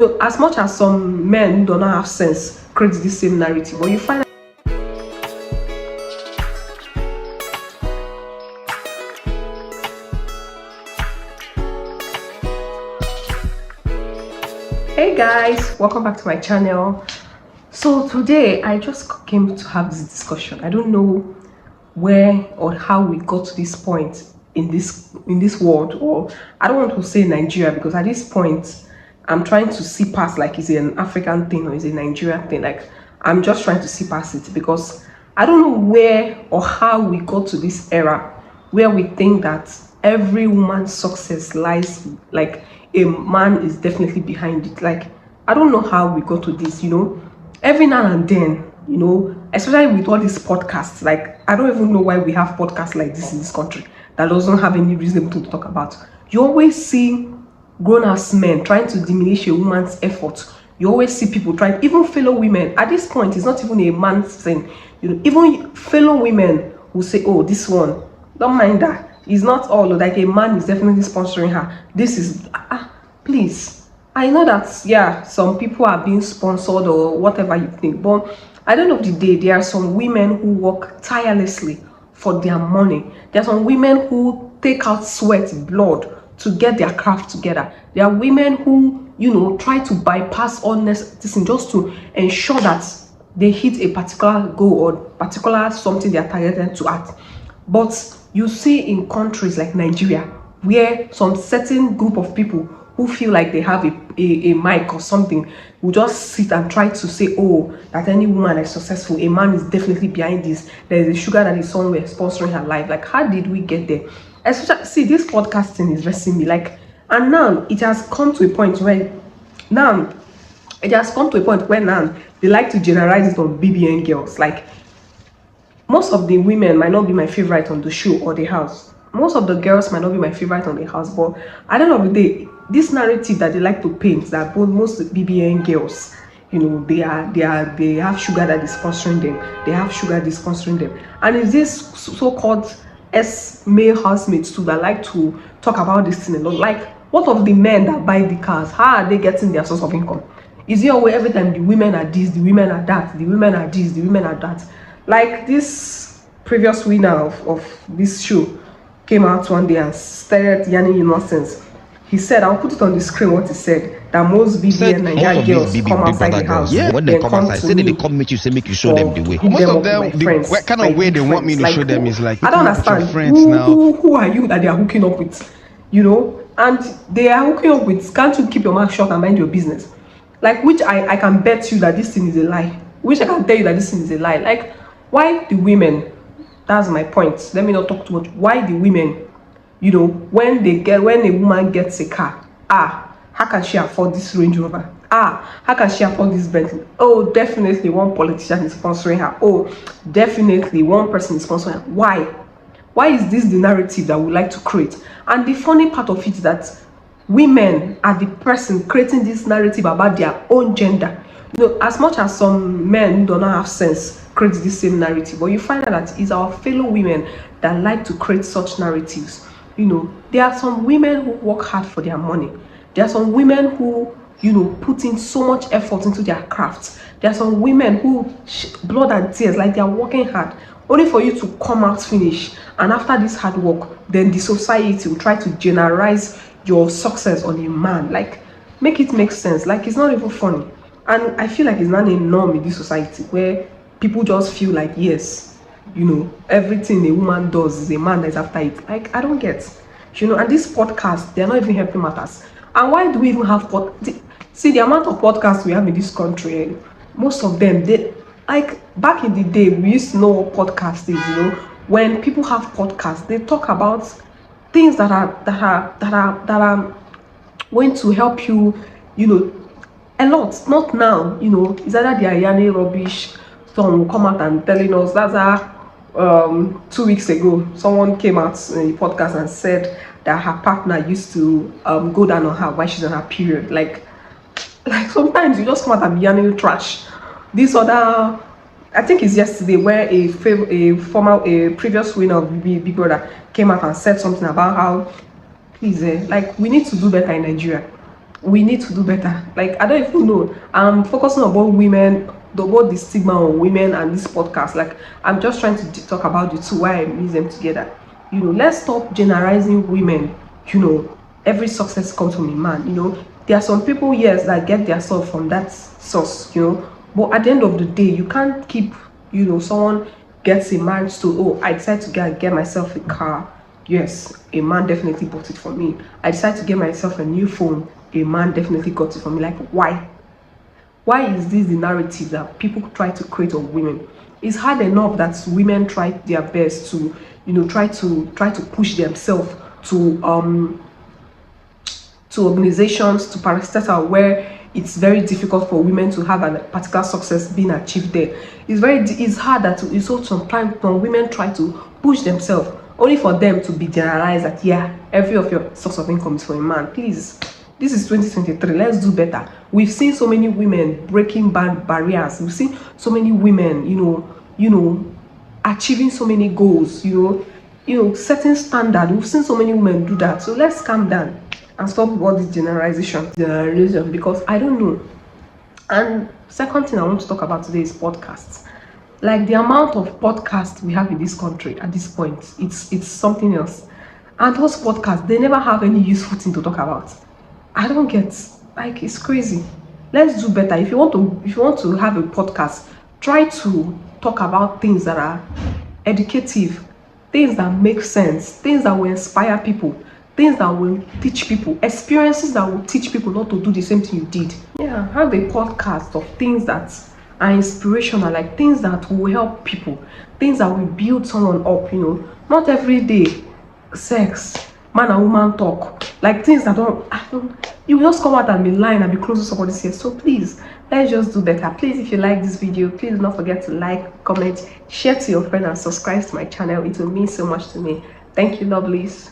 So as much as some men who do not have sense create the same narrative, but you find. Hey guys, welcome back to my channel. So today I just came to have this discussion. I don't know where or how we got to this point in this world, or I don't want to say Nigeria, because at this point I'm trying to see past, like, is it an African thing or is it a Nigerian thing? Like, I'm just trying to see past it, because I don't know where or how we got to this era where we think that every woman's success lies, like, a man is definitely behind it. Like, I don't know how we got to this, every now and then, especially with all these podcasts. Like, I don't even know why we have podcasts like this in this country that doesn't have any reason to talk about. You always see grown-ass men trying to diminish a woman's effort. You always see people trying, even fellow women. At this point, it's not even a man's thing. Even fellow women will say, oh, this one, don't mind that. It's not all like a man is definitely sponsoring her. This is, please. I know that, yeah, some people are being sponsored or whatever you think, but at the end of the day, there are some women who work tirelessly for their money. There are some women who take out sweat, blood to get their craft together. There are women who, try to bypass all necessary just to ensure that they hit a particular goal or particular something they are targeted to at. But you see in countries like Nigeria, where some certain group of people who feel like they have a mic or something will just sit and try to say, oh, that any woman is successful, a man is definitely behind this, there is a sugar that is somewhere sponsoring her life. Like, how did we get there? Especially, see, this podcasting is dressing me, like, and now it has come to a point where now they like to generalize it on BBN girls. Like, most of the women might not be my favorite on the show or the house. Most of the girls might not be my favorite on the house, but at the end of the day, this narrative that they like to paint, that most BBN girls, they have sugar that is sponsoring them. They have sugar that is sponsoring them, and it's this so-called male housemates too that like to talk about this thing a lot. Like, what of the men that buy the cars? How are they getting their source of income? Is it always every time the women are this, the women are that, the women are this, the women are that? Like, this previous winner of this show came out one day and started yarning nonsense. He said, I'll put it on the screen what he said, that most BBN Nigerian girls come outside the house. Yeah, when they come outside, say they come meet you, say make you show them the way. Most of them, the kind of way they want me to show them is like, I don't understand. Who are you that they are hooking up with? And they are hooking up with, can't you keep your mouth shut and mind your business? Like, which I can bet you that this thing is a lie. Which I can tell you that this thing is a lie. Like, why the women, that's my point, let me not talk too much. Why the women, when a woman gets a car, how can she afford this Range Rover? How can she afford this Bentley? Oh, definitely one politician is sponsoring her. Oh, definitely one person is sponsoring her. Why is this the narrative that we like to create? And the funny part of it is that women are the person creating this narrative about their own gender. As much as some men who do not have sense create the same narrative, but you find out that it's our fellow women that like to create such narratives. There are some women who work hard for their money. There are some women who, put in so much effort into their crafts. There are some women who blood and tears, like they are working hard, only for you to come out finish. And after this hard work, then the society will try to generalize your success on a man. Like, make it make sense. Like, it's not even funny. And I feel like it's not a norm in this society where people just feel like, yes, everything a woman does is a man that's after it. Like, I don't get, and this podcast, they're not even helping matters. And why do we even have see the amount of podcasts we have in this country? Most of them, they, like, back in the day, we used to know what podcast is. When people have podcasts, they talk about things that are going to help you, a lot. Not now, it's either they are yarning rubbish. Someone will come out and telling us. That's how 2 weeks ago someone came out in a podcast and said that her partner used to go down on her while she's on her period. Like sometimes you just come out and be yarning trash. This other, I think it's yesterday, where a previous winner of Big Brother came out and said something about how, please, like, we need to do better in Nigeria. we need to do better. Like, I don't even know. I'm focusing on both women, the stigma on women and this podcast. Like, I'm just trying to talk about the two, why I mix them together. You know, let's stop generalizing women. You know, every success comes from a man. You know, there are some people, yes, that get their source from that source. You know, but at the end of the day, you can't keep, you know, someone gets a man to, oh, I decided to get myself a car. Yes, a man definitely bought it for me. I decided to get myself a new phone. A man definitely got it for me. Like, why? Why is this the narrative that people try to create of women? It's hard enough that women try their best to, you know, try to push themselves to organizations, to parastatal, where it's very difficult for women to have a particular success being achieved there. It's hard that it's so sometimes when women try to push themselves only for them to be generalized that, yeah, every of your source of income is for a man. Please, this is 2023. Let's do better. We've seen so many women breaking barriers. We've seen so many women, you know, achieving so many goals. You know, setting standard. We've seen so many women do that. So let's calm down and stop all this generalization, because I don't know. And second thing I want to talk about today is podcasts. Like, the amount of podcasts we have in this country at this point, it's something else. And those podcasts, they never have any useful thing to talk about. I don't get, like, it's crazy. Let's do better. If you want to have a podcast, try to talk about things that are educative, things that make sense, things that will inspire people, things that will teach people, experiences that will teach people not to do the same thing you did. Yeah, have a podcast of things that are inspirational, like things that will help people, things that will build someone up, you know. Not every day sex, man and woman talk, like things that you will just come out and be lying and be close to somebody's ear. So please, let's just do better. Please, if you like this video, please do not forget to like, comment, share to your friend, and subscribe to my channel. It will mean so much to me. Thank you, lovelies.